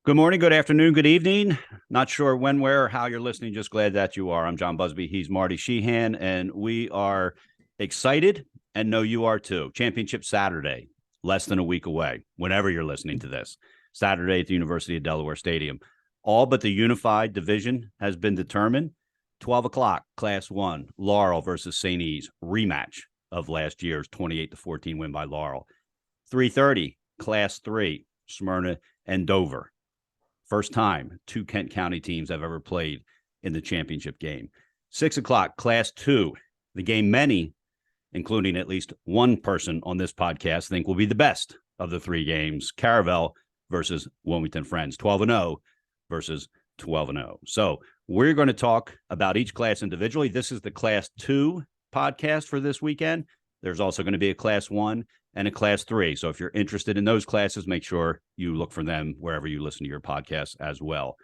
Good morning, good afternoon, good evening. Not sure when, where, or how you're listening. Just glad that you are. I'm John Buzby. He's Marty Sheehan, and we are excited and know you are too. Championship Saturday, less than a week away, whenever you're listening to this. Saturday at the University of Delaware Stadium. All but the unified division has been determined. 12 o'clock, Class 1, Laurel versus St. E's, rematch of last year's 28-14 win by Laurel. 3:30, Class 3, Smyrna and Dover. First time two Kent County teams have ever played in the championship game. 6 o'clock, Class 2, the game many, including at least one person on this podcast, think will be the best of the three games. Caravel versus Wilmington Friends, 12-0 versus 12-0. So we're going to talk about each class individually. This is the Class 2 podcast for this weekend. There's also going to be a Class 1 and a Class 3. So if you're interested in those classes, make sure you look for them wherever you listen to your podcast as well.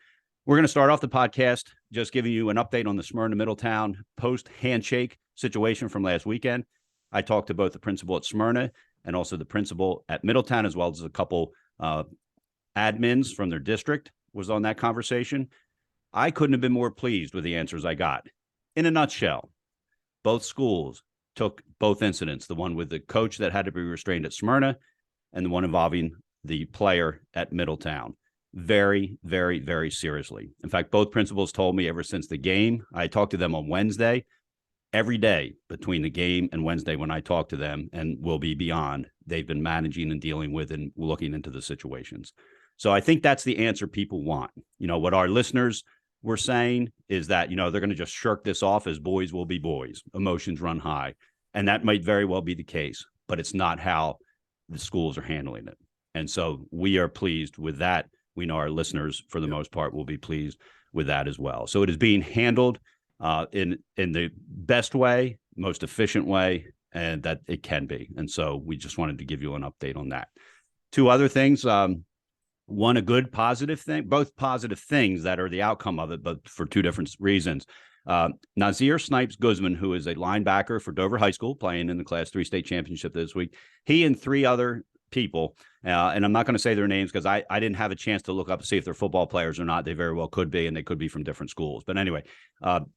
We're going to start off the podcast just giving you an update on the Smyrna Middletown post-handshake situation from last weekend. I talked to both the principal at Smyrna and also the principal at Middletown, as well as a couple admins from their district was on that conversation. I couldn't have been more pleased with the answers I got. In a nutshell, both schools took both incidents, the one with the coach that had to be restrained at Smyrna and the one involving the player at Middletown, very, very, very seriously. In fact, both principals told me ever since the game, I talked to them on Wednesday, every day between the game and Wednesday when I talked to them and will be beyond, they've been managing and dealing with and looking into the situations. So I think that's the answer people want. You know, what our listeners were saying is that, they're going to just shirk this off as boys will be boys. Emotions run high. And that might very well be the case, but it's not how the schools are handling it. And so we are pleased with that. We know our listeners, for the most part, will be pleased with that as well. So it is being handled in the best way, most efficient way, and that it can be. And so we just wanted to give you an update on that. Two other things. One, a good positive thing, both positive things that are the outcome of it, but for two different reasons. Nazir Snipes Guzman, who is a linebacker for Dover High School, playing in the Class 3 state championship this week, he and three other people, and I'm not going to say their names because I didn't have a chance to look up to see if they're football players or not. They very well could be, and they could be from different schools. But anyway,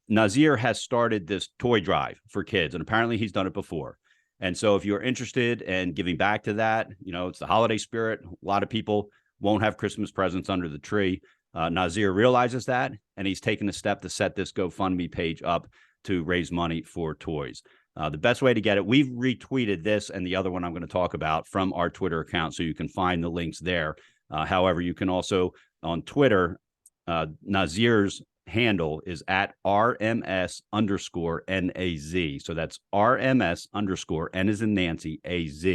Nazir has started this toy drive for kids, and apparently he's done it before. And so if you're interested in giving back to that, it's the holiday spirit. A lot of people won't have Christmas presents under the tree. Nazir realizes that, and he's taken a step to set this GoFundMe page up to raise money for toys. The best way to get it, we've retweeted this and the other one I'm going to talk about from our Twitter account, so you can find the links there. However, you can also, on Twitter, Nazir's handle is at RMS_NAZ. So that's RMS_ N as in Nancy, AZ,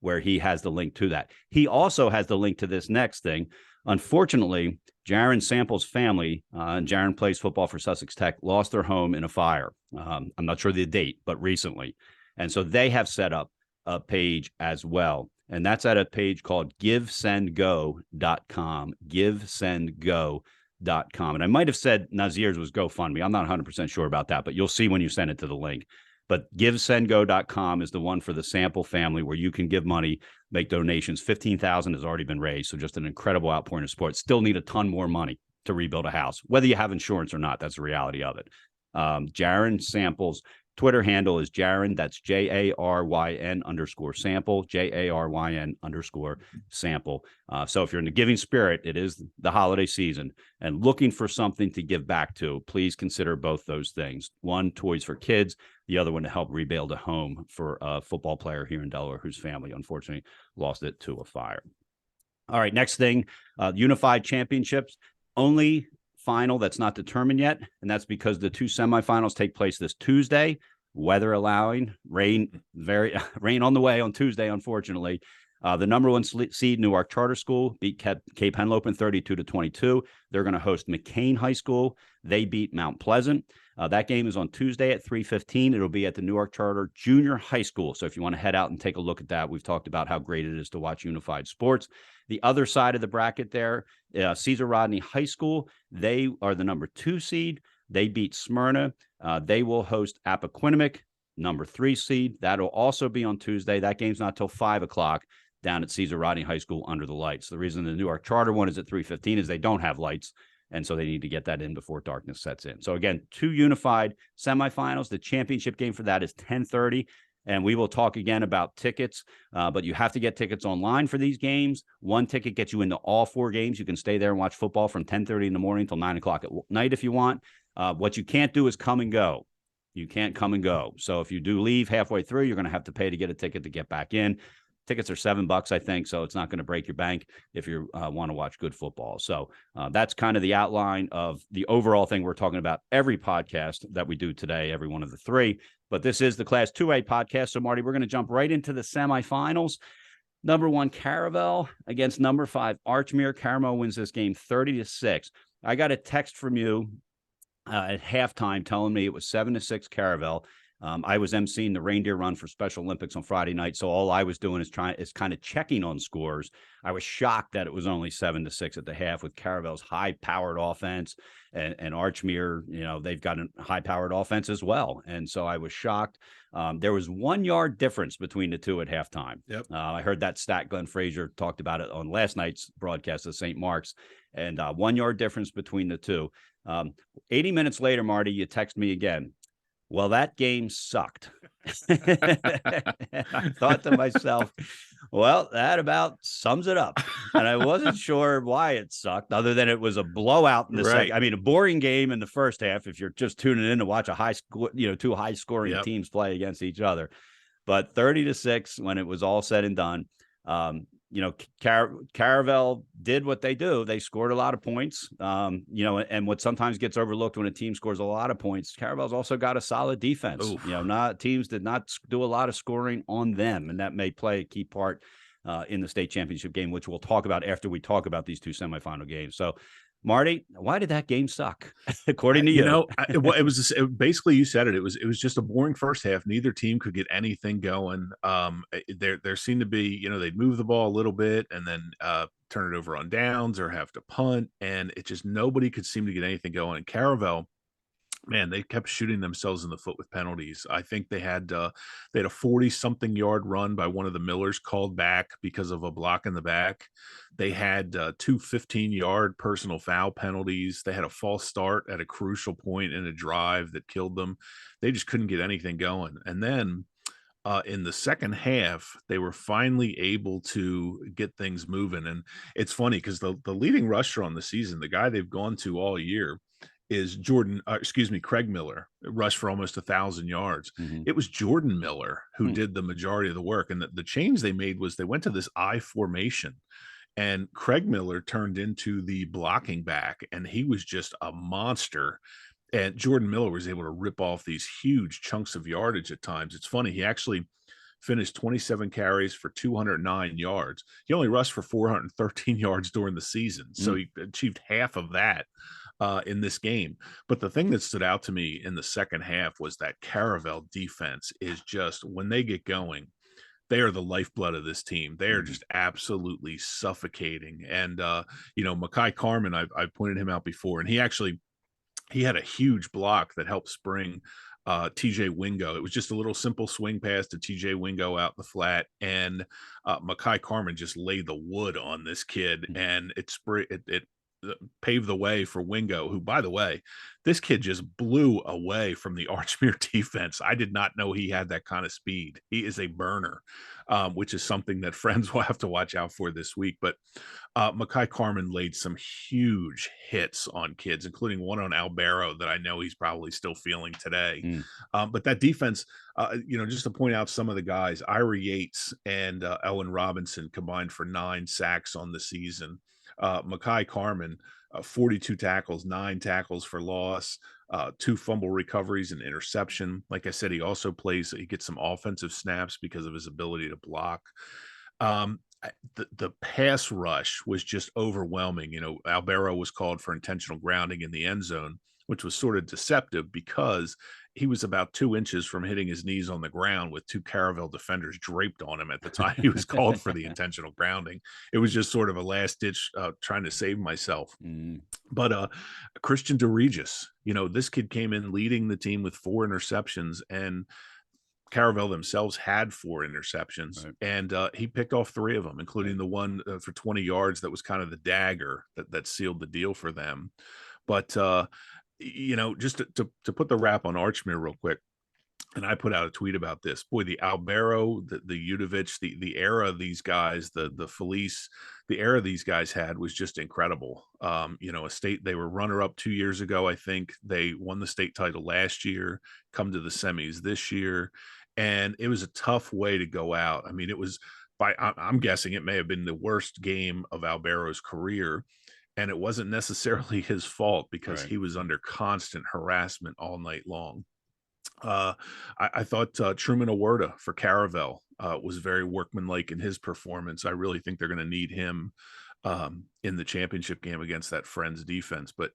where he has the link to that. He also has the link to this next thing. Unfortunately, Jaron Sample's family, and Jaron plays football for Sussex Tech, lost their home in a fire. I'm not sure the date, but recently. And so they have set up a page as well. And that's at a page called givesendgo.com, givesendgo.com. And I might have said Nazir's was GoFundMe. I'm not 100% sure about that, but you'll see when you send it to the link. But givesendgo.com is the one for the Sample family where you can give money, make donations. $15,000 has already been raised. So just an incredible outpouring of support. Still need a ton more money to rebuild a house, whether you have insurance or not. That's the reality of it. Jaron Sample's Twitter handle is Jaron. That's JARYN_sample, JARYN_sample. So if you're in the giving spirit, it is the holiday season and looking for something to give back to, please consider both those things. One, toys for kids. The other one to help rebuild a home for a football player here in Delaware whose family, unfortunately, lost it to a fire. All right, next thing, Unified Championships. Only final that's not determined yet, and that's because the two semifinals take place this Tuesday, weather allowing. Rain on the way on Tuesday, unfortunately. The number one seed, Newark Charter School, beat Cape Henlopen 32-22. They're going to host McCain High School. They beat Mount Pleasant. That game is on Tuesday at 3:15. It'll be at the Newark Charter Junior High School. So if you want to head out and take a look at that, we've talked about how great it is to watch unified sports. The other side of the bracket there, Caesar Rodney High School, they are the number 2 seed. They beat Smyrna. They will host Appoquinimink, number 3 seed. That'll also be on Tuesday. That game's not till 5 o'clock. down at Caesar Rodney High School under the lights. The reason the Newark Charter one is at 3:15 is they don't have lights, and so they need to get that in before darkness sets in. So again, 2 unified semifinals. The championship game for that is 10:30. And we will talk again about tickets, but you have to get tickets online for these games. 1 ticket gets you into all 4 games. You can stay there and watch football from 10:30 in the morning till 9 o'clock at night if you want. What you can't do is come and go. You can't come and go. So if you do leave halfway through, you're going to have to pay to get a ticket to get back in. Tickets are $7, I think, so it's not going to break your bank if you want to watch good football. So that's kind of the outline of the overall thing we're talking about every podcast that we do today, every one of the 3. But this is the Class 2A podcast. So, Marty, we're going to jump right into the semifinals. Number 1, Caravel against number 5, Archmere. Caravel wins this game 30-6. I got a text from you at halftime telling me it was 7-6 Caravel. I was emceeing the reindeer run for Special Olympics on Friday night, so all I was doing is kind of checking on scores. I was shocked that it was only 7-6 at the half with Caravel's high-powered offense and Archmere. They've got a high-powered offense as well, and so I was shocked. There was 1 yard difference between the 2 at halftime. Yep. I heard that stat. Glenn Frazier talked about it on last night's broadcast of St. Mark's, and 1 yard difference between the 2. 80 minutes later, Marty, you text me again. Well, that game sucked. I thought to myself, well, that about sums it up. And I wasn't sure why it sucked, other than it was a blowout in the second. I mean, a boring game in the first half if you're just tuning in to watch a high score, 2 high scoring teams play against each other. But 30-6 when it was all said and done. Caravel did what they do. They scored a lot of points, and what sometimes gets overlooked when a team scores a lot of points, Caravel's also got a solid defense. Oof. Teams did not do a lot of scoring on them, and that may play a key part in the state championship game, which we'll talk about after we talk about these 2 semifinal games. So, Marty, why did that game suck, according to you? It was basically, you said it. It was just a boring first half. Neither team could get anything going. There seemed to be, they'd move the ball a little bit and then turn it over on downs or have to punt, and it just nobody could seem to get anything going. And Caravel, man, they kept shooting themselves in the foot with penalties. I think they had a 40-something yard run by one of the Millers called back because of a block in the back. They had 2 15-yard personal foul penalties. They had a false start at a crucial point in a drive that killed them. They just couldn't get anything going. And then in the second half, they were finally able to get things moving. And it's funny because the leading rusher on the season, the guy they've gone to all year, is Craig Miller, rushed for almost 1,000 yards. Mm-hmm. It was Jordan Miller who did the majority of the work. And the change they made was they went to this I formation, and Craig Miller turned into the blocking back, and he was just a monster. And Jordan Miller was able to rip off these huge chunks of yardage at times. It's funny, he actually finished 27 carries for 209 yards. He only rushed for 413 yards during the season. So he achieved half of that in this game. But the thing that stood out to me in the second half was that Caravel defense is just, when they get going, they are the lifeblood of this team. They are just absolutely suffocating. And, Mekhi Carmen, I've pointed him out before, and he had a huge block that helped spring TJ Wingo. It was just a little simple swing pass to TJ Wingo out the flat, and Mekhi Carmen just laid the wood on this kid, and it paved the way for Wingo, who, by the way, this kid just blew away from the Archmere defense. I did not know he had that kind of speed. He is a burner, which is something that friends will have to watch out for this week. But Mekhi Carmen laid some huge hits on kids, including one on Albero that I know he's probably still feeling today. But that defense, just to point out some of the guys, Ira Yates and Ellen Robinson combined for 9 sacks on the season. Mekhi Carmen, 42 tackles, 9 tackles for loss, 2 fumble recoveries and interception. Like I said, he gets some offensive snaps because of his ability to block. The pass rush was just overwhelming. Albero was called for intentional grounding in the end zone, which was sort of deceptive because he was about 2 inches from hitting his knees on the ground with 2 Caravel defenders draped on him at the time he was called for the intentional grounding. It was just sort of a last ditch trying to save myself. But Christian DeRegis, this kid came in leading the team with 4 interceptions, and Caravel themselves had 4 interceptions, Right. and he picked off 3 of them, including the one for 20 yards that was kind of the dagger that sealed the deal for them. But just to put the wrap on Archmere real quick, and I put out a tweet about this. Boy, the Albero, the Udovich, the era these guys, the Felice, the era these guys had was just incredible. A state, they were runner up 2 years ago. I think they won the state title last year, come to the semis this year. And it was a tough way to go out. I mean, it was I'm guessing it may have been the worst game of Albero's career. And it wasn't necessarily his fault because Right. he was under constant harassment all night long. Uh, I thought Truman Awerda for Caravel was very workmanlike in his performance. I really think they're going to need him in the championship game against that Friends defense. But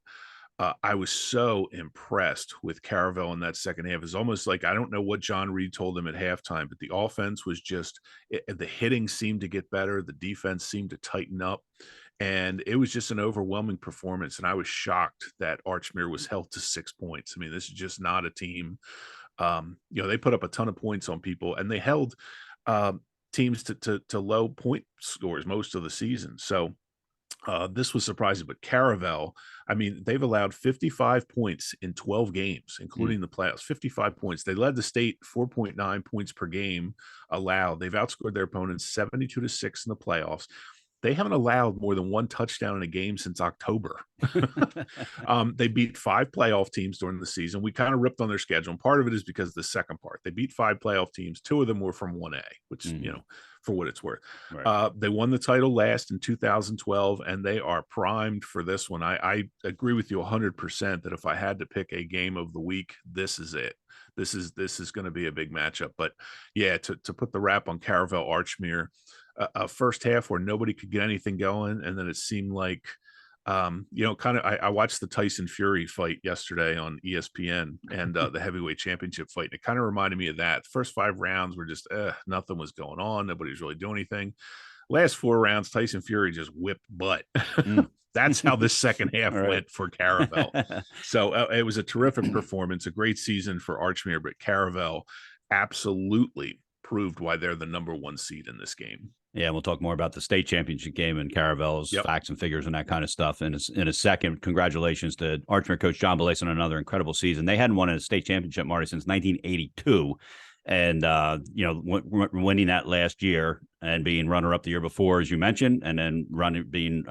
I was so impressed with Caravel in that second half. It's almost like I don't know what John Reed told them at halftime, but the offense was just the hitting seemed to get better, the defense seemed to tighten up, and it was just an overwhelming performance. And I was shocked that Archmere was held to 6 points. I mean, this is just not a team. They put up a ton of points on people, and they held teams to low point scores most of the season. So this was surprising, but Caravel, I mean, they've allowed 55 points in 12 games, including the playoffs. 55 points. They led the state 4.9 points per game allowed. They've outscored their opponents 72-6 in the playoffs. They haven't allowed more than 1 touchdown in a game since October. They beat 5 playoff teams during the season. We kind of ripped on their schedule. And part of it is because of the second part. They beat 5 playoff teams. 2 of them were from 1A, which, for what it's worth. Right. They won the title last in 2012, and they are primed for this one. I agree with you 100% that if I had to pick a game of the week, this is it. This is going to be a big matchup. But yeah, to put the wrap on Caravel Archmere, a first half where nobody could get anything going, and then it seemed like I watched the Tyson Fury fight yesterday on ESPN and the heavyweight championship fight, and it kind of reminded me of that. The first 5 rounds were just nothing was going on, nobody was really doing anything. Last 4 rounds, Tyson Fury just whipped butt. That's how the second half went for Caravel. So it was a terrific performance, a great season for Archmere, but Caravel absolutely proved why they're the number 1 seed in this game. Yeah, we'll talk more about the state championship game and Caravel's facts and figures and that kind of stuff in a second. Congratulations to Archmere coach John Belace on another incredible season. They hadn't won a state championship, Marty, since 1982. And, winning that last year and being runner-up the year before, as you mentioned, and then being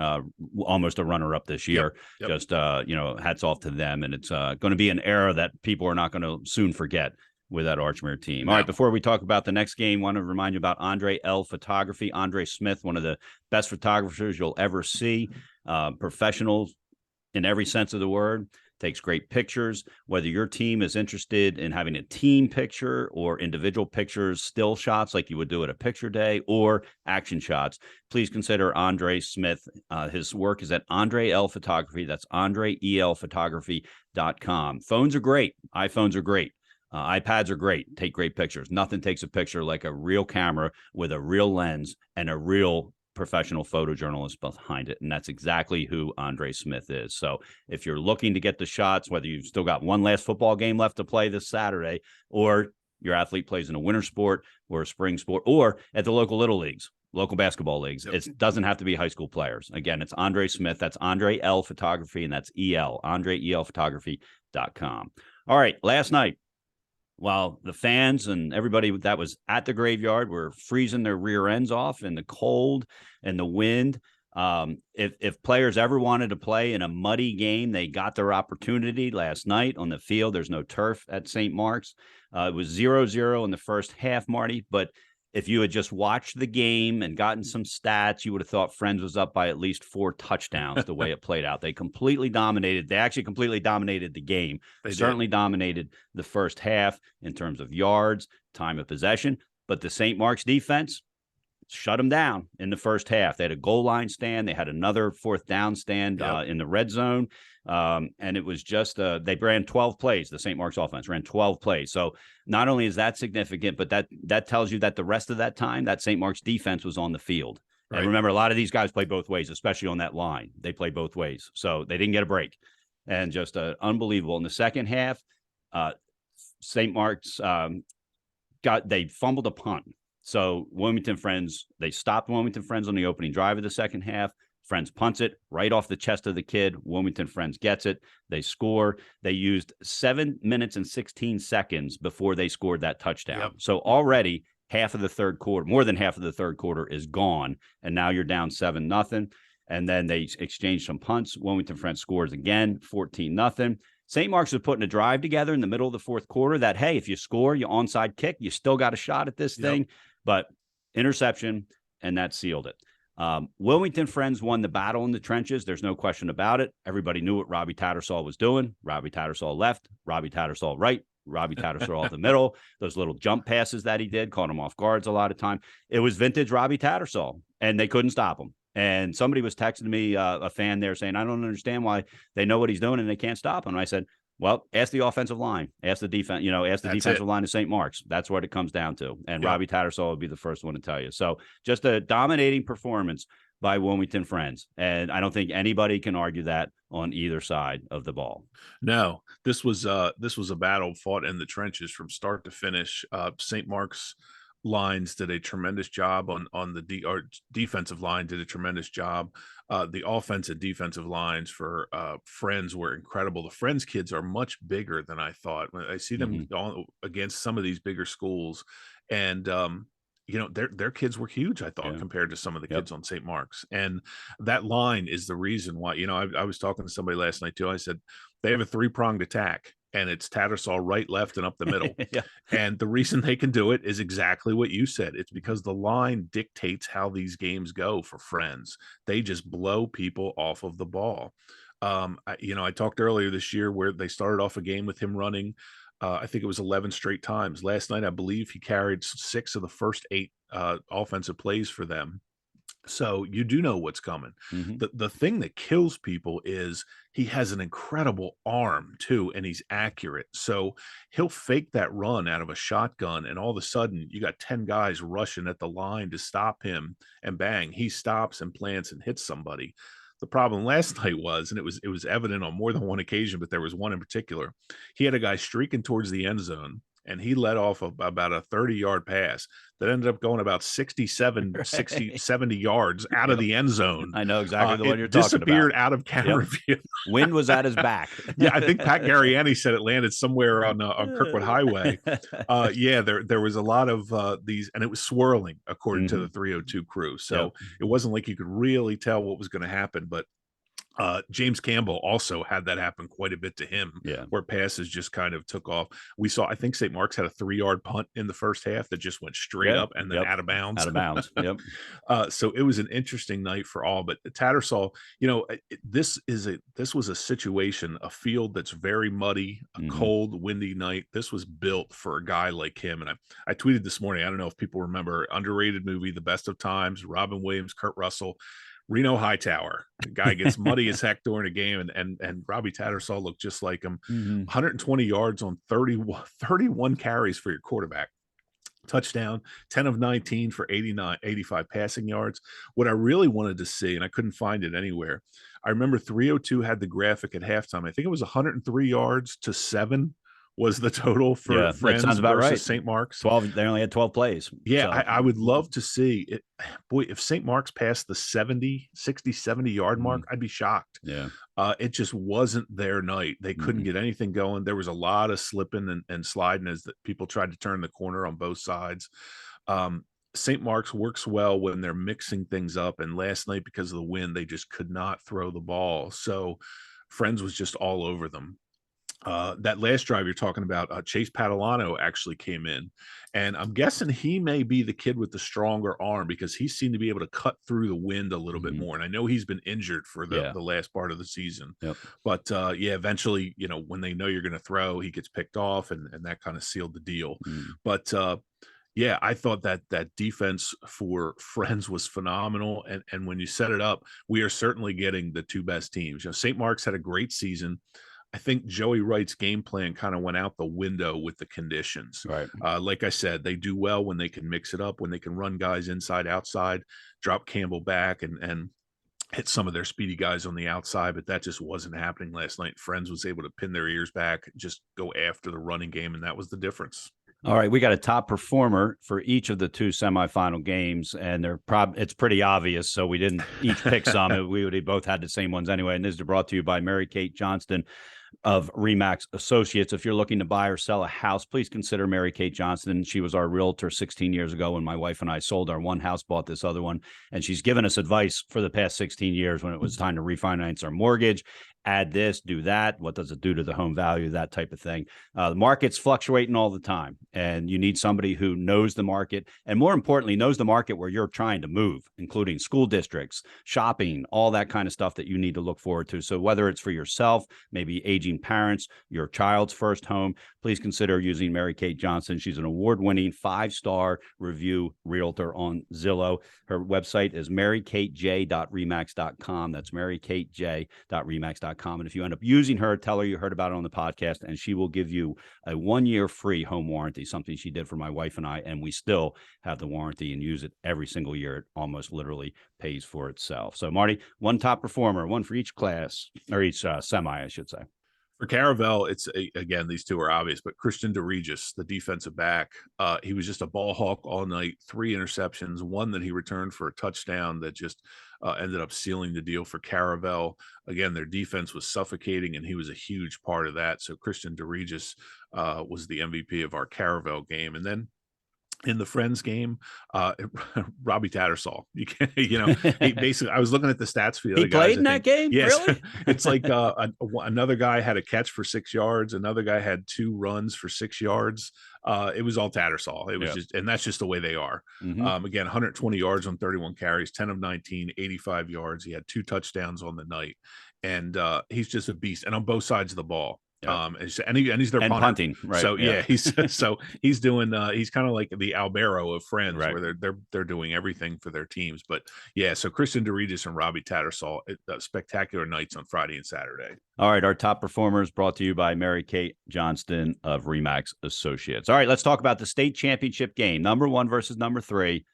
almost a runner-up this year. Just, hats off to them. And it's going to be an era that people are not going to soon forget with that Archmere team. All right, before we talk about the next game, I want to remind you about Andre L. Photography. Andre Smith, one of the best photographers you'll ever see, professional in every sense of the word, takes great pictures. Whether your team is interested in having a team picture or individual pictures, still shots like you would do at a picture day, or action shots, please consider Andre Smith. His work is at Andre L. Photography. That's AndreELphotography.com. Phones are great. iPhones are great. iPads are great. Take great pictures. Nothing takes a picture like a real camera with a real lens and a real professional photojournalist behind it. And that's exactly who Andre Smith is. So if you're looking to get the shots, whether you've still got one last football game left to play this Saturday, or your athlete plays in a winter sport or a spring sport, or at the local little leagues, local basketball leagues, it doesn't have to be high school players. Again, it's Andre Smith. That's Andre L. Photography, and that's EL, AndreELphotography.com. All right, last night, while the fans and everybody that was at the graveyard were freezing their rear ends off in the cold and the wind, if players ever wanted to play in a muddy game, they got their opportunity last night on the field. There's no turf at St. Mark's. It was 0-0 in the first half, Marty, but if you had just watched the game and gotten some stats, you would have thought Friends was up by at least 4 touchdowns the way it played out. They completely dominated. They actually completely dominated the game. They certainly dominated the first half in terms of yards, time of possession. But the St. Mark's defense shut them down in the first half. They had a goal line stand. They had another 4th down stand in the red zone. And it was just they ran 12 plays. The St. Mark's offense ran 12 plays. So not only is that significant, but that tells you that the rest of that time, that St. Mark's defense was on the field. Right. And remember, a lot of these guys play both ways, especially on that line. They play both ways. So they didn't get a break. And just unbelievable. In the second half, St. Mark's they fumbled a punt. So Wilmington Friends, they stopped Wilmington Friends on the opening drive of the second half. Friends punts it right off the chest of the kid. Wilmington Friends gets it. They score. They used 7 minutes and 16 seconds before they scored that touchdown. Yep. So already half of the third quarter, more than half of the third quarter is gone. And now you're down 7-0. And then they exchange some punts. Wilmington Friends scores again, 14-0. St. Mark's was putting a drive together in the middle of the fourth quarter that, hey, if you score, you onside kick, you still got a shot at this thing. But interception, and that sealed it. Wilmington Friends won the battle in the trenches. There's no question about it. Everybody knew what Robbie Tattersall was doing. Robbie Tattersall left, Robbie Tattersall right, Robbie Tattersall the middle. Those little jump passes that he did caught him off guards a lot of time. It was vintage Robbie Tattersall, and they couldn't stop him. And somebody was texting me, a fan there, saying, I don't understand why they know what he's doing and they can't stop him. And I said, well, ask the offensive line, ask the defense, ask the defensive line of St. Mark's. That's what it comes down to. And Robbie Tattersall would be the first one to tell you. So just a dominating performance by Wilmington Friends. And I don't think anybody can argue that on either side of the ball. No, this was a battle fought in the trenches from start to finish. St. Mark's lines did a tremendous job on the defensive line, did a tremendous job. The offensive defensive lines for Friends were incredible. The Friends kids are much bigger than I thought. When I see them against some of these bigger schools, and their kids were huge, I thought, compared to some of the kids on St. Mark's. And that line is the reason why, I was talking to somebody last night too. I said, they have a 3-pronged attack, and it's Tattersall right, left, and up the middle. And the reason they can do it is exactly what you said. It's because the line dictates how these games go for Friends. They just blow people off of the ball. I talked earlier this year where they started off a game with him running, I think it was 11 straight times. Last night, I believe he carried 6 of the first 8 offensive plays for them. So you do know what's coming. The thing that kills people is he has an incredible arm too, and he's accurate. So he'll fake that run out of a shotgun, and all of a sudden you got 10 guys rushing at the line to stop him, and bang, he stops and plants and hits somebody. The problem last night was, and it was evident on more than one occasion, but there was one in particular. He had a guy streaking towards the end zone, and he let off about a 30-yard pass that ended up going about 60, 70 yards out of the end zone. I know exactly the one you're talking about. Disappeared out of camera view. Wind was at his back. I think Pat Garriani said it landed somewhere on Kirkwood Highway. There was a lot of these, and it was swirling according to the 302 crew. So it wasn't like you could really tell what was going to happen, but James Campbell also had that happen quite a bit to him, where passes just kind of took off. We saw, I think St. Mark's had a 3-yard punt in the first half that just went straight up and then out of bounds. Out of bounds. So it was an interesting night for all. But Tattersall, this was a situation, a field that's very muddy, a cold, windy night. This was built for a guy like him. And I tweeted this morning, I don't know if people remember, underrated movie, The Best of Times, Robin Williams, Kurt Russell. Reno Hightower, the guy gets muddy as heck during a game, and Robbie Tattersall looked just like him. 120 yards on 31 carries for your quarterback. Touchdown, 10 of 19 for 85 passing yards. What I really wanted to see, and I couldn't find it anywhere, I remember 302 had the graphic at halftime. I think it was 103 yards to 7 was the total for Friends versus St. Mark's. 12. They only had 12 plays. Yeah, so. I would love to see it. Boy, if St. Mark's passed the 70 yard mark, I'd be shocked. It just wasn't their night. They couldn't get anything going. There was a lot of slipping and sliding as people tried to turn the corner on both sides. St. Mark's works well when they're mixing things up, and last night, because of the wind, they just could not throw the ball. So Friends was just all over them. That last drive you're talking about, Chase Padalano actually came in, and I'm guessing he may be the kid with the stronger arm because he seemed to be able to cut through the wind a little bit more. And I know he's been injured for the last part of the season, but eventually, when they know you're going to throw, he gets picked off, and that kind of sealed the deal. But I thought that defense for Friends was phenomenal. And when you set it up, we are certainly getting the two best teams. St. Mark's had a great season. I think Joey Wright's game plan kind of went out the window with the conditions. Right. Like I said, they do well when they can mix it up, when they can run guys inside, outside, drop Campbell back and hit some of their speedy guys on the outside, but that just wasn't happening last night. Friends was able to pin their ears back, just go after the running game, and that was the difference. All right, we got a top performer for each of the two semifinal games, and it's pretty obvious. So we didn't each pick some. We would have both had the same ones anyway. And this is brought to you by Mary Kate Johnston of Remax Associates. If you're looking to buy or sell a house, please consider Mary Kate Johnston. She was our realtor 16 years ago when my wife and I sold our one house, bought this other one, and she's given us advice for the past 16 years when it was time to refinance our mortgage. Add this, do that. What does it do to the home value? That type of thing. The market's fluctuating all the time, and you need somebody who knows the market, and more importantly, knows the market where you're trying to move, including school districts, shopping, all that kind of stuff that you need to look forward to. So whether it's for yourself, maybe aging parents, your child's first home, please consider using Mary Kate Johnston. She's an award-winning 5-star review realtor on Zillow. Her website is marykatej.remax.com. That's marykatej.remax.com. And if you end up using her, tell her you heard about it on the podcast, and she will give you a 1-year free home warranty, something she did for my wife and I, and we still have the warranty and use it every single year. It almost literally pays for itself. So, Marty, one top performer, one for each class, or each semi, I should say. For Caravel, it's again, these two are obvious, but Christian DeRegis, the defensive back, he was just a ball hawk all night, 3 interceptions, one that he returned for a touchdown that just ended up sealing the deal for Caravel. Again, their defense was suffocating, and he was a huge part of that. So Christian DeRegis was the MVP of our Caravel game. And then in the Friends game, Robbie Tattersall. He basically, I was looking at the stats for the other guys. He played in that game? Yes. Really? It's like another guy had a catch for 6 yards. Another guy had 2 runs for 6 yards. It was all Tattersall. It was and that's just the way they are. Mm-hmm. Again, 120 yards on 31 carries, 10 of 19, 85 yards. He had 2 touchdowns on the night. And he's just a beast. And on both sides of the ball. Yeah. And he's their punting, right? So he's doing he's kind of like the Albero of Friends, right, where they're doing everything for their teams. But so Christian DeRegis and Robbie Tattersall, spectacular nights on Friday and Saturday. All right, our top performers brought to you by Mary Kate Johnston of Remax Associates. All right, let's talk about the state championship game. Number 1 versus number 3.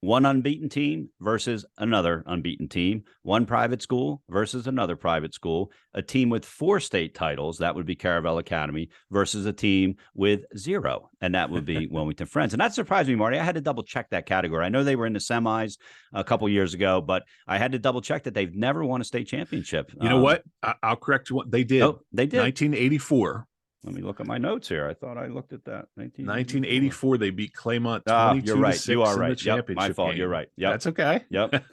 One unbeaten team versus another unbeaten team, one private school versus another private school, a team with 4 state titles, that would be Caravel Academy, versus a team with 0, and that would be Wilmington Friends. And that surprised me, Marty. I had to double check that category. I know they were in the semis a couple years ago, but I had to double check that they've never won a state championship. You know what? I'll correct you. What they did. Oh, they did. 1984. Let me look at my notes here. I thought I looked at that. 1984, they beat Claymont 22 you're right. 6 you are in right. the championship my fault. game. You're right. Yep. That's okay. Yep.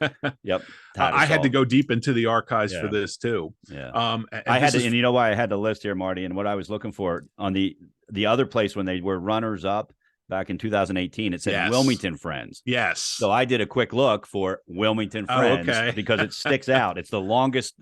I had to go deep into the archives for this too. Yeah. And you know why I had the list here, Marty, and what I was looking for on the other place when they were runners up back in 2018, it said Wilmington Friends. Yes. So I did a quick look for Wilmington Friends because it sticks out. It's the longest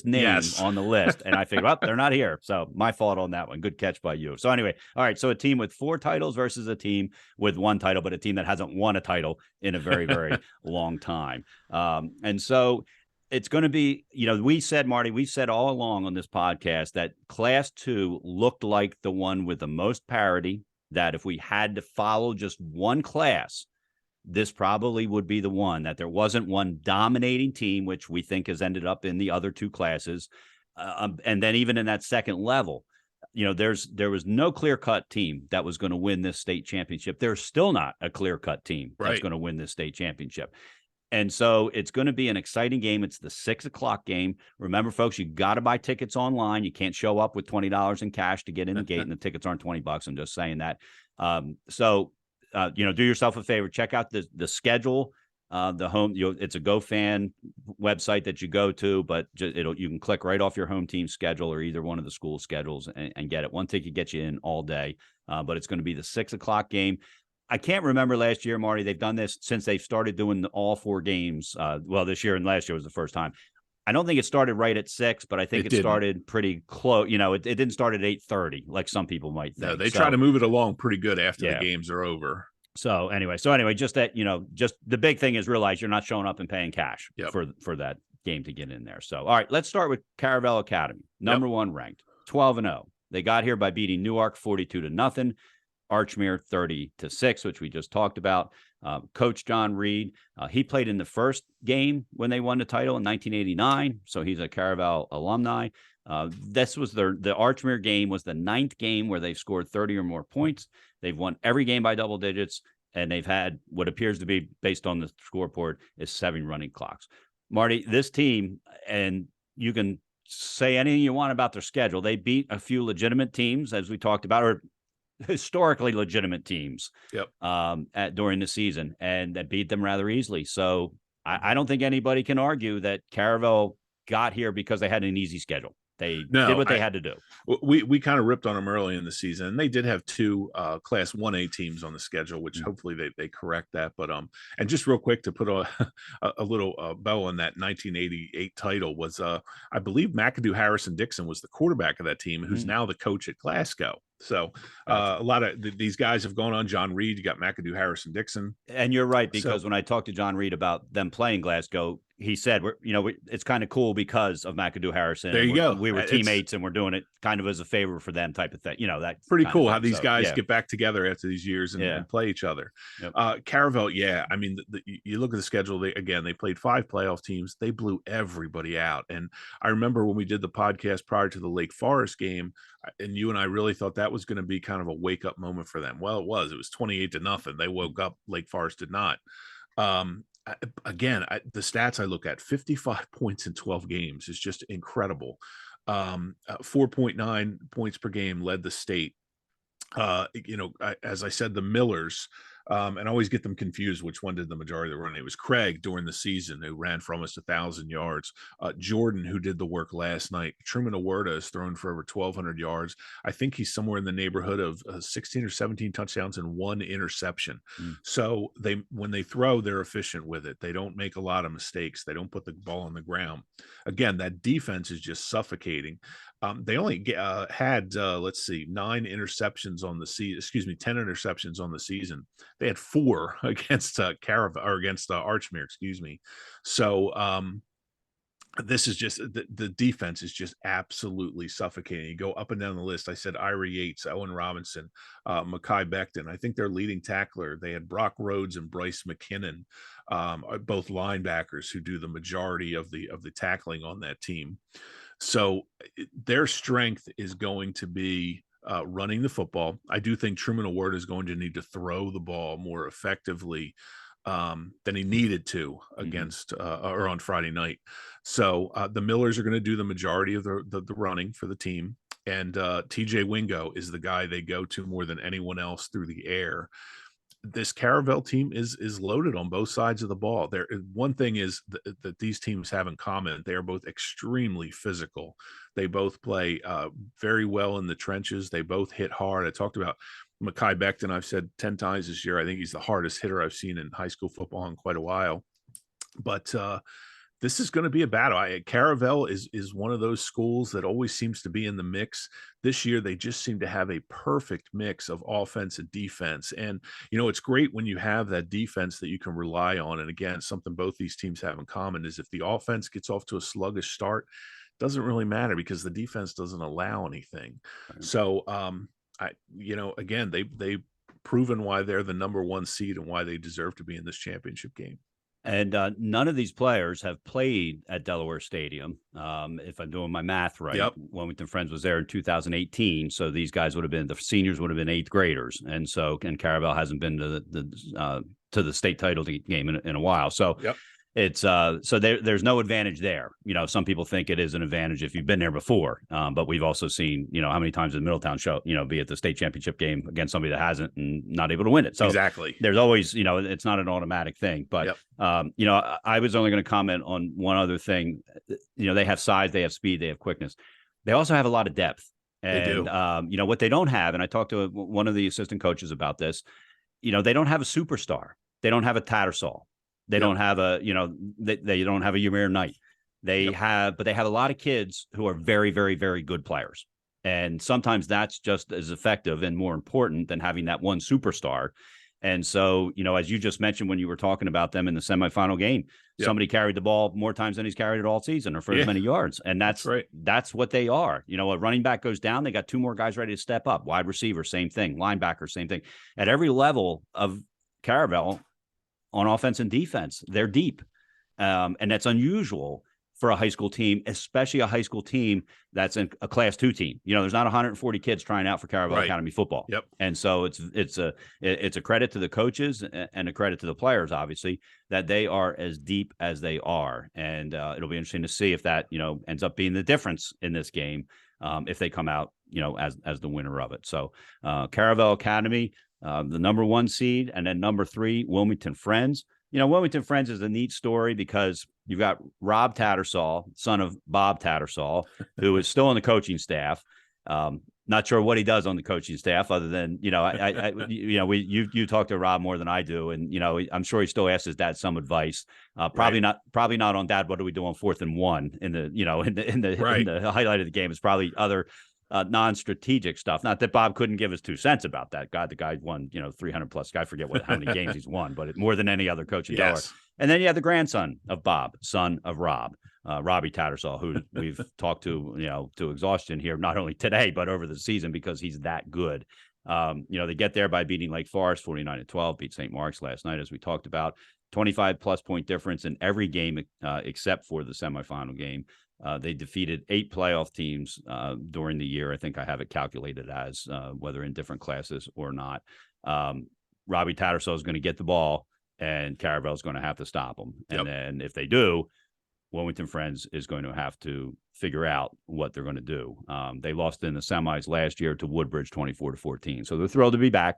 name on the list. And I figured, well, they're not here. So my fault on that one. Good catch by you. So anyway, all right. So a team with 4 titles versus a team with 1 title, but a team that hasn't won a title in a very, very long time. And so it's going to be, we said, Marty, we said all along on this podcast that Class 2 looked like the one with the most parity, that if we had to follow just one class, this probably would be the one, that there wasn't one dominating team, which we think has ended up in the other 2 classes. And then even in that second level, there was no clear-cut team that was going to win this state championship. There's still not a clear-cut team that's going to win this state championship. And so it's going to be an exciting game. It's the 6:00 game. Remember, folks, you got to buy tickets online. You can't show up with $20 in cash to get in the gate, and the tickets aren't $20. I'm just saying that. Do yourself a favor. Check out the schedule. The home, it's a GoFan website that you go to, but you can click right off your home team schedule or either one of the school schedules and get it. One ticket gets you in all day, but it's going to be the 6:00 game. I can't remember last year, Marty. They've done this since they've started doing all 4 games. This year and last year was the first time. I don't think it started right at 6, but I think it started pretty close. It didn't start at 8:30 like some people might think. No, they try to move it along pretty good after the games are over. So anyway, just that, just the big thing is realize you're not showing up and paying cash for that game to get in there. So, all right, let's start with Caravel Academy, number 1 ranked, 12-0. They got here by beating Newark 42-0. Archmere 30-6, which we just talked about. Coach John Reed, he played in the first game when they won the title in 1989, so he's a Caravel alumni. This was the Archmere game was the 9th game where they've scored 30 or more points. They've won every game by double digits, and they've had what appears to be, based on the scoreboard, is 7 running clocks. Marty, this team, and you can say anything you want about their schedule, they beat a few legitimate teams, as we talked about, or historically legitimate teams during the season, and that beat them rather easily. So I don't think anybody can argue that Caravel got here because they had an easy schedule. They did what they had to do. We kind of ripped on them early in the season, and they did have 2 Class 1A teams on the schedule, which hopefully they correct that. But and just real quick to put a little bow on that 1988 title was I believe McAdoo Harrison Dixon was the quarterback of that team, who's now the coach at Glasgow. So a lot of these guys have gone on. John Reed, you got McAdoo Harrison Dixon, and you're right, because when I talked to John Reed about them playing Glasgow, he said, it's kind of cool because of McAdoo Harrison. There you go. We were teammates, and we're doing it kind of as a favor for them, type of thing. That's pretty cool how these guys get back together after these years and play each other. Caravel, I mean, you look at the schedule. They played 5 playoff teams. They blew everybody out. And I remember when we did the podcast prior to the Lake Forest game, and you and I really thought that was going to be kind of a wake up moment for them. Well, it was 28-0. They woke up. Lake Forest did not. Again, the stats I look at, 55 points in 12 games is just incredible. 4.9 points per game led the state. As I said, the Millers, and I always get them confused which one did the majority of the run. It was Craig during the season, who ran for almost 1,000 yards. Jordan, who did the work last night. Truman Awerta has thrown for over 1,200 yards. I think he's somewhere in the neighborhood of 16 or 17 touchdowns and 1 interception. So when they throw, they're efficient with it. They don't make a lot of mistakes. They don't put the ball on the ground. Again, that defense is just suffocating. They only had 9 interceptions on the season. 10 interceptions on the season. They had 4 against against Archmere. So this is just the defense is just absolutely suffocating. You go up and down the list. I said Ira Yates, Owen Robinson, Mekhi Becton. I think their leading tackler. They had Brock Rhodes and Bryce McKinnon, both linebackers who do the majority of the tackling on that team. So their strength is going to be running the football. I do think Truman Awerta is going to need to throw the ball more effectively than he needed to against or on Friday night. So the Millers are going to do the majority of the running for the team. And TJ Wingo is the guy they go to more than anyone else through the air. This Caravel team is loaded on both sides of the ball. There, one thing is that these teams have in common: they are both extremely physical. They both play very well in the trenches. They both hit hard. I talked about Mekhi Becton. I've said 10 times this year, I think he's the hardest hitter I've seen in high school football in quite a while. But this is going to be a battle. Caravel is one of those schools that always seems to be in the mix. This year, they just seem to have a perfect mix of offense and defense. And, it's great when you have that defense that you can rely on. And again, something both these teams have in common is if the offense gets off to a sluggish start, it doesn't really matter because the defense doesn't allow anything. Right. So, again, they've proven why they're the number 1 seed and why they deserve to be in this championship game. And none of these players have played at Delaware Stadium. If I'm doing my math right, Wilmington Friends was there in 2018. So these guys the seniors would have been 8th graders. And Caravel hasn't been to the state title game in a while. So it's so there's no advantage there. Some people think it is an advantage if you've been there before, but we've also seen how many times in Middletown be at the state championship game against somebody that hasn't and not able to win it. So exactly, there's always it's not an automatic thing. But I was only going to comment on one other thing. They have size, they have speed, they have quickness. They also have a lot of depth. And they do. What they don't have, and I talked to one of the assistant coaches about this. They don't have a superstar. They don't have a Tattersall. They don't have they don't have a Ymir Knight. They have a lot of kids who are very, very, very good players. And sometimes that's just as effective and more important than having that one superstar. And so, as you just mentioned, when you were talking about them in the semifinal game, somebody carried the ball more times than he's carried it all season or for as many yards. And that's right. That's what they are. A running back goes down, they got 2 more guys ready to step up. Wide receiver, same thing. Linebacker, same thing. At every level of Caravel, on offense and defense, they're deep. And that's unusual for a high school team, especially a high school team that's a Class 2 team. There's not 140 kids trying out for Caravel Academy football. Yep. And so it's a credit to the coaches and a credit to the players, obviously, that they are as deep as they are. And it'll be interesting to see if that, ends up being the difference in this game, if they come out, as the winner of it. So Caravel Academy, the number 1 seed, and then number 3, Wilmington Friends. Wilmington Friends is a neat story because you've got Rob Tattersall, son of Bob Tattersall, who is still on the coaching staff. Not sure what he does on the coaching staff, other than you talk to Rob more than I do, and I'm sure he still asks his dad some advice. Probably not on, Dad, what do we do on 4th and 1 in the highlight of the game. It's probably other non-strategic stuff. Not that Bob couldn't give us 2 cents about that. God, the guy won 300 plus. I forget how many games he's won, but more than any other coach in Delaware. And then you have the grandson of Bob, son of Rob. Robbie Tattersall, who we've talked to, to exhaustion here, not only today, but over the season, because he's that good. They get there by beating Lake Forest 49-12, beat St. Mark's last night, as we talked about. 25 plus point difference in every game except for the semifinal game. They defeated 8 playoff teams during the year. I think I have it calculated as whether in different classes or not. Robbie Tattersall is going to get the ball, and Caravel is going to have to stop them. And then if they do, Wilmington Friends is going to have to figure out what they're going to do. They lost in the semis last year to Woodbridge 24-14. So they're thrilled to be back,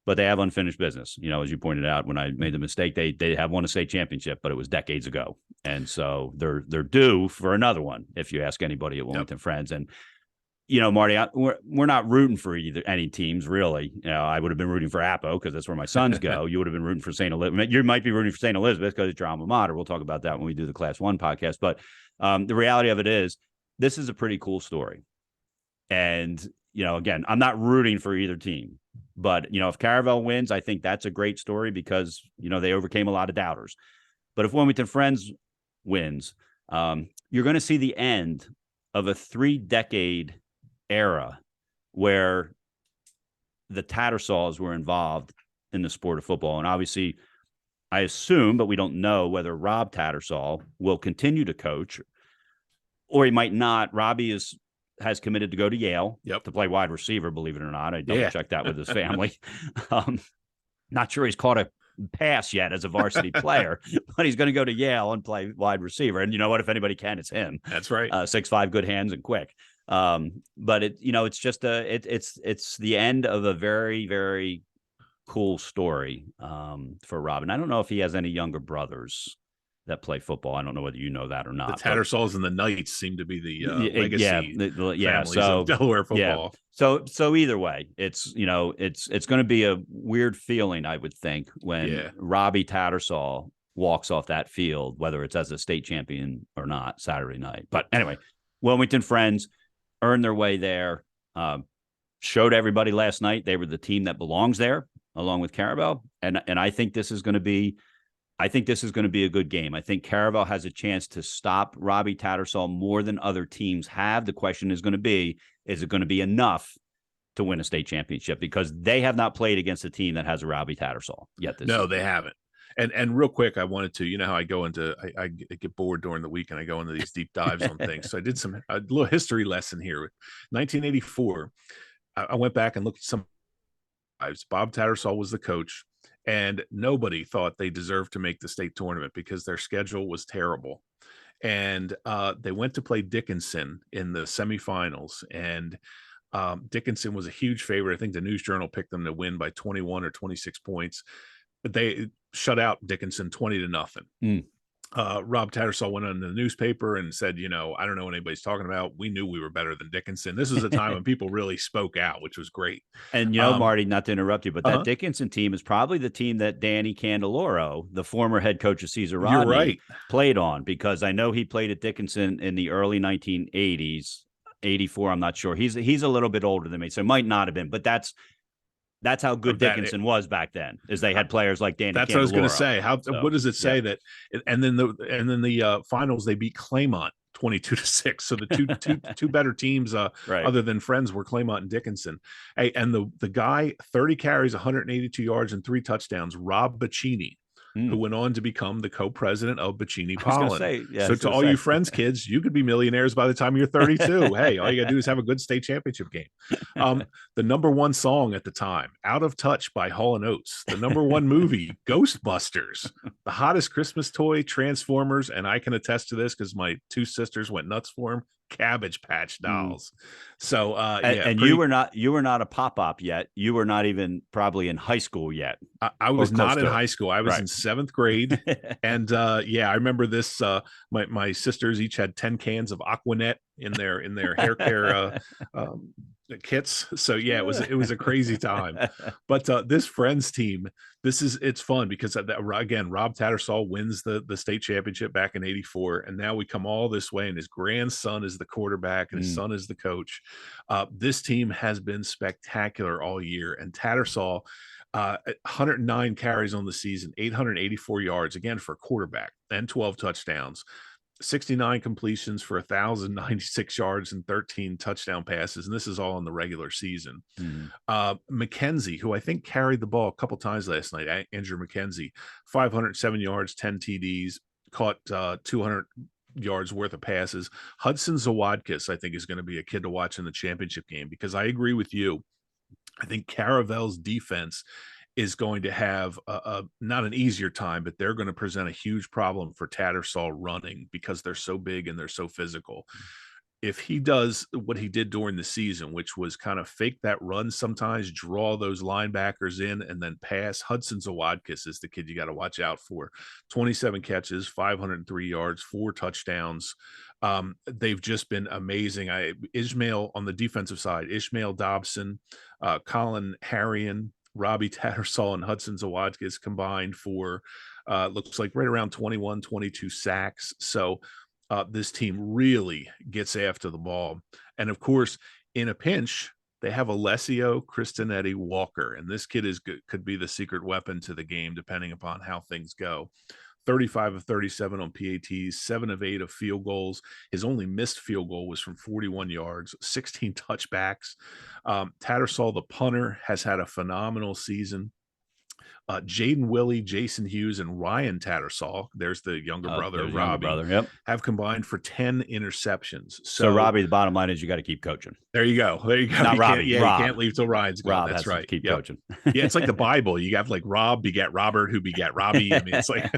but they have unfinished business. As you pointed out, when I made the mistake, they have won a state championship, but it was decades ago. And so they're due for another one, if you ask anybody at Wilmington Friends. And, Marty, we're not rooting for any teams, really. I would have been rooting for Appo because that's where my sons go. You would have been rooting for St. Elizabeth. You might be rooting for St. Elizabeth because it's your alma mater. We'll talk about that when we do the Class 1 podcast. But the reality of it is, this is a pretty cool story. And, again, I'm not rooting for either team. But, if Caravel wins, I think that's a great story because, they overcame a lot of doubters. But if Wilmington Friends wins, you're going to see the end of a 3-decade era where the Tattersalls were involved in the sport of football. And obviously, I assume, but we don't know whether Rob Tattersall will continue to coach or he might not. Robbie has committed to go to Yale to play wide receiver, believe it or not. I double-checked that with his family. Not sure he's caught a pass yet as a varsity player, but he's going to go to Yale and play wide receiver. And you know what? If anybody can, it's him. That's right. 6'5", good hands and quick. But it's just it's the end of a very, very cool story for Rob. And I don't know if he has any younger brothers that play football. I don't know whether you know that or not. The Tattersalls and the Knights seem to be the legacy families of Delaware football. So either way, it's going to be a weird feeling, I would think, when Robbie Tattersall walks off that field, whether it's as a state champion or not Saturday night. But anyway, Wilmington Friends earned their way there. Showed everybody last night they were the team that belongs there, along with Caravel. And I think this is going to be a good game. I think Caravel has a chance to stop Robbie Tattersall more than other teams have. The question is going to be, is it going to be enough to win a state championship? Because they have not played against a team that has a Robbie Tattersall yet. No, they haven't. And real quick, I wanted to, how I go into, I get bored during the week and I go into these deep dives on things. So I did a little history lesson here. 1984, I went back and looked at some lives. Bob Tattersall was the coach. And nobody thought they deserved to make the state tournament because their schedule was terrible. And they went to play Dickinson in the semifinals. And Dickinson was a huge favorite. I think the News Journal picked them to win by 21 or 26 points. But they shut out Dickinson 20-0. Rob Tattersall went on the newspaper and said, I don't know what anybody's talking about. We knew we were better than Dickinson. This was a time when people really spoke out, which was great. And, Marty, not to interrupt you, but that Dickinson team is probably the team that Danny Candeloro, the former head coach of Cesar Rodney, played on, because I know he played at Dickinson in the early 1980s, 84. I'm not sure. He's a little bit older than me, so it might not have been, but that's how good Dickinson was back then, is they had players like Danny. That's Candeloro. what I was going to say. What does it say that? And then the finals, they beat Claymont 22-6. So the two better teams other than Friends were Claymont and Dickinson. Hey, and the guy, 30 carries, 182 yards and 3 touchdowns, Rob Bacchini, who went on to become the co-president of Bacini I was gonna Pollen. say, yeah, I So was to gonna all you say. Friends kids, you could be millionaires by the time you're 32. Hey, all you gotta do is have a good state championship game. The number one song at the time, Out of Touch by Hall & Oates. The number one movie, Ghostbusters. The hottest Christmas toy, Transformers, and I can attest to this because my two sisters went nuts for them, Cabbage Patch Dolls. So And you were not a pop-up yet. You were not even probably in high school yet. I was not in high school. I was in 7th grade. And I remember this. My sisters each had 10 cans of Aquanet in their hair care kits. So yeah, it was a crazy time. But this Friends team, it's fun because again, Rob Tattersall wins the state championship back in '84, and now we come all this way, and his grandson is the quarterback and his son is the coach. This team has been spectacular all year, and Tattersall, 109 carries on the season, 884 yards, again for a quarterback, and 12 touchdowns, 69 completions for 1,096 yards and 13 touchdown passes. And this is all in the regular season. McKenzie, who I think carried the ball a couple times last night, Andrew McKenzie, 507 yards, 10 TDs, caught 200 yards worth of passes. Hudson Zawadkis, I think, is going to be a kid to watch in the championship game, because I agree with you. I think Caravel's defense is going to have not an easier time, but they're going to present a huge problem for Tattersall running because they're so big and they're so physical. If he does what he did during the season, which was kind of fake that run sometimes, draw those linebackers in, and then pass, Hudson Zawadkis is the kid you got to watch out for. 27 catches, 503 yards, 4 touchdowns. They've just been amazing. Ishmael on the defensive side, Ishmael Dobson, Colin Harrion, Robbie Tattersall, and Hudson Zawadkis combined for looks like right around 21, 22 sacks. So this team really gets after the ball. And of course, in a pinch, they have Alessio Cristinetti Walker, and this kid could be the secret weapon to the game, depending upon how things go. 35 of 37 on PATs, 7 of 8 of field goals. His only missed field goal was from 41 yards, 16 touchbacks. Tattersall, the punter, has had a phenomenal season. Jaden Willie, Jason Hughes, and Ryan Tattersall, there's the younger brother, Robbie, have combined for 10 interceptions. So Robbie, the bottom line is you got to keep coaching. There you go. Not Robbie. You can't leave till Ryan's gone. Rob That's right. Keep coaching. Yeah, it's like the Bible. You have like Rob begat Robert, who begat Robbie. I mean, it's like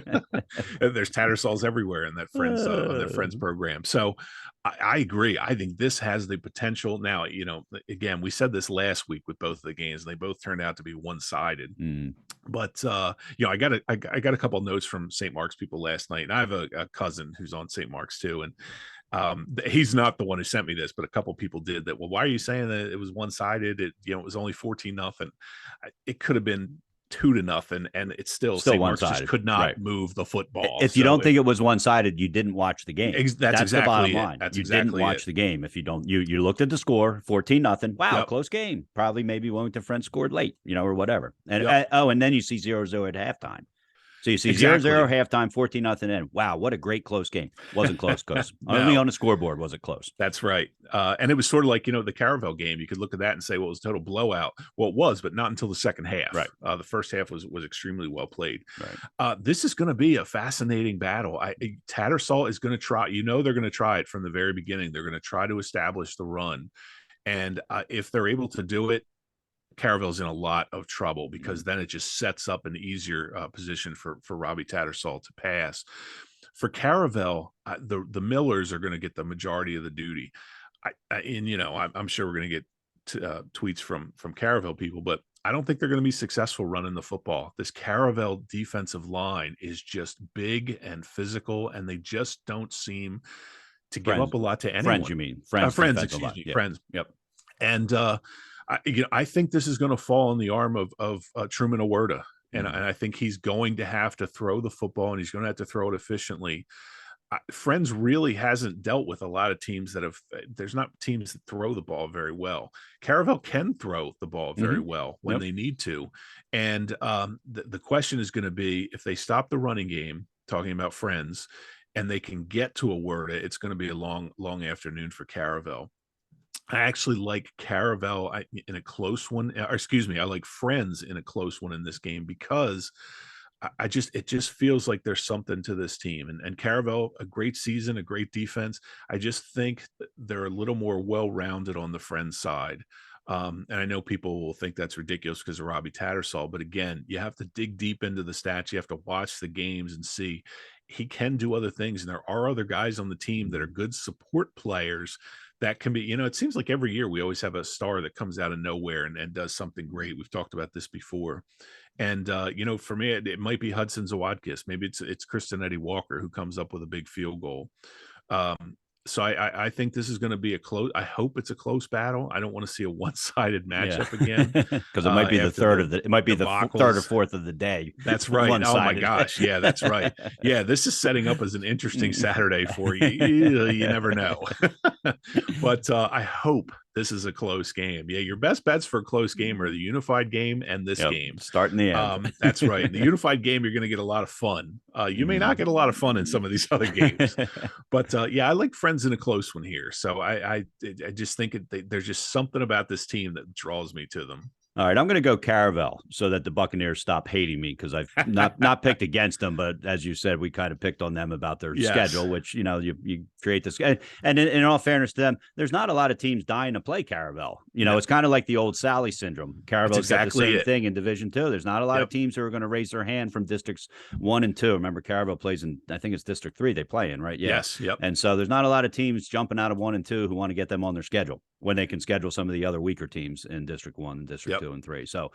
there's Tattersalls everywhere in that Friends program. So I agree. I think this has the potential. Now, again, we said this last week with both of the games, and they both turned out to be one-sided. But I got a couple of notes from St. Mark's people last night, and I have a cousin who's on St. Mark's too, and he's not the one who sent me this, but a couple people did that. Well, why are you saying that it was one-sided? It was only 14-0. It could have been 2-0, and it's still St. Mark's just could not move the football. If you don't think it was one-sided, you didn't watch the game. That's exactly the bottom line. You didn't watch the game. If you don't, you looked at the score, 14-0. Wow, close game. Probably maybe Wilmington Friends scored late, or whatever. And and then you see 0-0 at halftime. So you see 0-0 halftime, 14-0 end. Wow, what a great close game. Wasn't close because only on the scoreboard was it close. That's right. And it was sort of like, the Caravel game. You could look at that and say, well, it was a total blowout. Well, it was, but not until the second half. Right. The first half was extremely well played. Right. This is going to be a fascinating battle. Tattersall is going to try. They're going to try it from the very beginning. They're going to try to establish the run. And if they're able to do it, Caravel's in a lot of trouble, because then it just sets up an easier position for Robbie Tattersall to pass. For Caravel, the Millers are going to get the majority of the duty. I'm sure we're going to get tweets from Caravel people, but I don't think they're going to be successful running the football. This Caravel defensive line is just big and physical, and they just don't seem to give up a lot to anyone. Friends, you mean? Friends, excuse me. Yeah. Friends. Yep. And I think this is going to fall in the arm of Truman Awerda. And I think he's going to have to throw the football, and he's going to have to throw it efficiently. Friends really hasn't dealt with a lot of teams there's not teams that throw the ball very well. Caravel can throw the ball very well when they need to. And the question is going to be, if they stop the running game, talking about Friends, and they can get to Awerda, it's going to be a long, long afternoon for Caravel. I actually like Caravel in a close one. I like Friends in a close one in this game, because it just feels like there's something to this team. And Caravel, a great season, a great defense. I just think they're a little more well-rounded on the Friends side. And I know people will think that's ridiculous because of Robbie Tattersall, but again, you have to dig deep into the stats. You have to watch the games and see he can do other things. And there are other guys on the team that are good support players that can be, it seems like every year we always have a star that comes out of nowhere and does something great. We've talked about this before. And for me, it might be Hudson Zawadkis. Maybe it's Kristen Eddie Walker who comes up with a big field goal. So I think this is going to be a close. I hope it's a close battle. I don't want to see a one-sided matchup again because it might be the third of the. It might be the third or fourth of the day. That's right. Oh my gosh, yeah, that's right. Yeah, this is setting up as an interesting Saturday for you. You never know. But I hope this is a close game. Yeah, your best bets for a close game are the unified game and this game. Start in the end. That's right. In the unified game, you're going to get a lot of fun. You may not get a lot of fun in some of these other games, but I like Friends in a close one here. So I just think there's just something about this team that draws me to them. All right, I'm going to go Caravel so that the Buccaneers stop hating me because I've not picked against them, but as you said, we kind of picked on them about their schedule, which you create this. And in all fairness to them, there's not a lot of teams dying to play Caravel. It's kind of like the old Sally syndrome. Caravel's got the same thing in Division 2. There's not a lot of teams who are going to raise their hand from districts 1 and 2. Remember, Caravel plays in, I think it's District 3 they play in, right? Yeah. Yes. Yep. And so there's not a lot of teams jumping out of 1 and 2 who want to get them on their schedule when they can schedule some of the other weaker teams in District 1 and District 2 and 3. So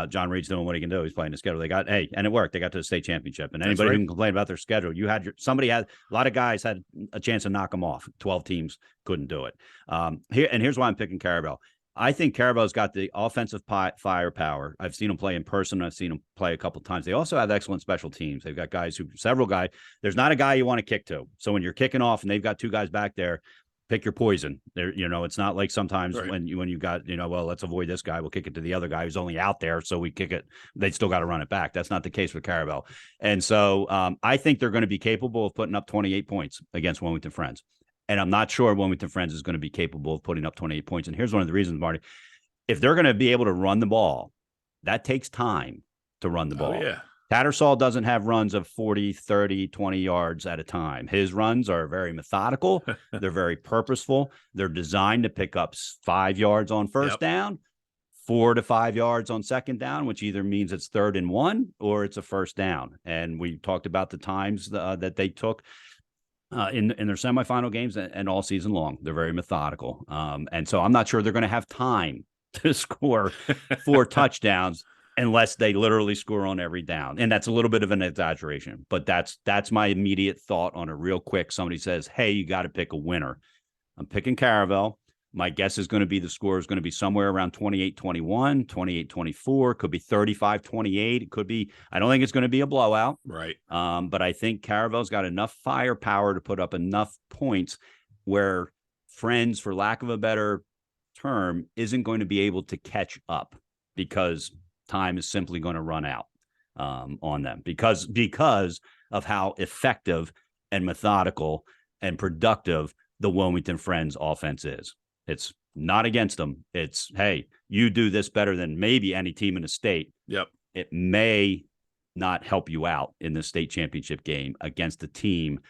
John Reed's doing what he can do. He's playing the schedule. And it worked. They got to the state championship. And anybody who can complain about their schedule, somebody had a lot of guys had a chance to knock them off. 12 teams couldn't do it. Here's why I'm picking Caravel. I think Caravel's got the offensive firepower. I've seen them play in person. I've seen them play a couple of times. They also have excellent special teams. They've got several guys. There's not a guy you want to kick to. So when you're kicking off and they've got 2 guys back there, pick your poison there. It's not like sometimes when you got, well, let's avoid this guy. We'll kick it to the other guy who's only out there. So we kick it. They still got to run it back. That's not the case with Caravel. And so I think they're going to be capable of putting up 28 points against Wilmington Friends. And I'm not sure Wilmington Friends is going to be capable of putting up 28 points. And here's one of the reasons, Marty. If they're going to be able to run the ball, that takes time to run the ball. Oh, yeah. Tattersall doesn't have runs of 40, 30, 20 yards at a time. His runs are very methodical. They're very purposeful. They're designed to pick up 5 yards on first down, 4 to 5 yards on second down, which either means it's 3rd and 1 or it's a first down. And we talked about the times that they took in their semifinal games and all season long. They're very methodical. And so I'm not sure they're going to have time to score 4 touchdowns unless they literally score on every down. And that's a little bit of an exaggeration, but that's my immediate thought on it real quick. Somebody says, hey, you got to pick a winner. I'm picking Caravel. My guess is going to be the score is going to be somewhere around 28-21, 28-24, could be 35-28. It could be, I don't think it's going to be a blowout. Right. But I think Caravel's got enough firepower to put up enough points where Friends, for lack of a better term, isn't going to be able to catch up because time is simply going to run out on them because of how effective and methodical and productive the Wilmington Friends offense is. It's not against them. It's, hey, you do this better than maybe any team in the state. Yep. It may not help you out in the state championship game against a team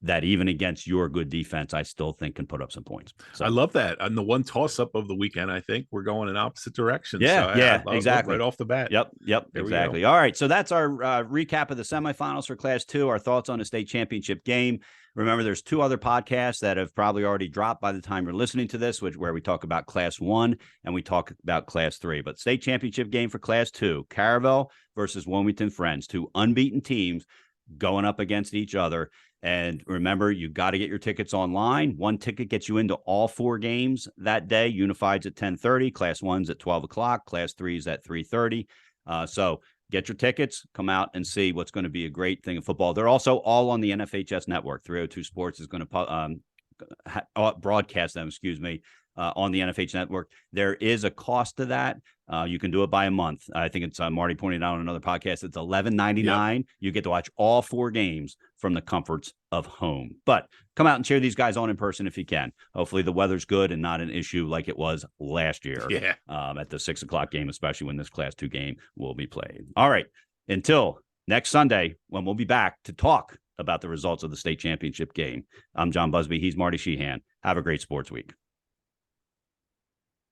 that even against your good defense, I still think can put up some points. So I love that. And the one toss-up of the weekend, I think we're going in opposite directions. Yeah, so exactly. Right off the bat. Yep, exactly. All right, so that's our recap of the semifinals for Class 2, our thoughts on the state championship game. Remember, there's 2 other podcasts that have probably already dropped by the time you're listening to this, where we talk about Class 1 and we talk about Class 3. But state championship game for Class 2, Caravel versus Wilmington Friends, 2 unbeaten teams going up against each other. And remember, you got to get your tickets online. 1 ticket gets you into all 4 games that day. Unified's at 10:30, Class 1's at 12 o'clock, Class 3's at 3:30. So get your tickets, come out and see what's going to be a great thing of football. They're also all on the NFHS network. 302 Sports is going to broadcast them, on the NFH network. There is a cost to that. You can do it by a month. I think it's Marty pointed out on another podcast. It's $11.99. Yep. You get to watch all 4 games from the comforts of home. But come out and cheer these guys on in person if you can. Hopefully the weather's good and not an issue like it was last year. At the 6 o'clock game, especially when this Class 2 game will be played. All right. Until next Sunday when we'll be back to talk about the results of the state championship game. I'm John Buzby. He's Marty Sheehan. Have a great sports week.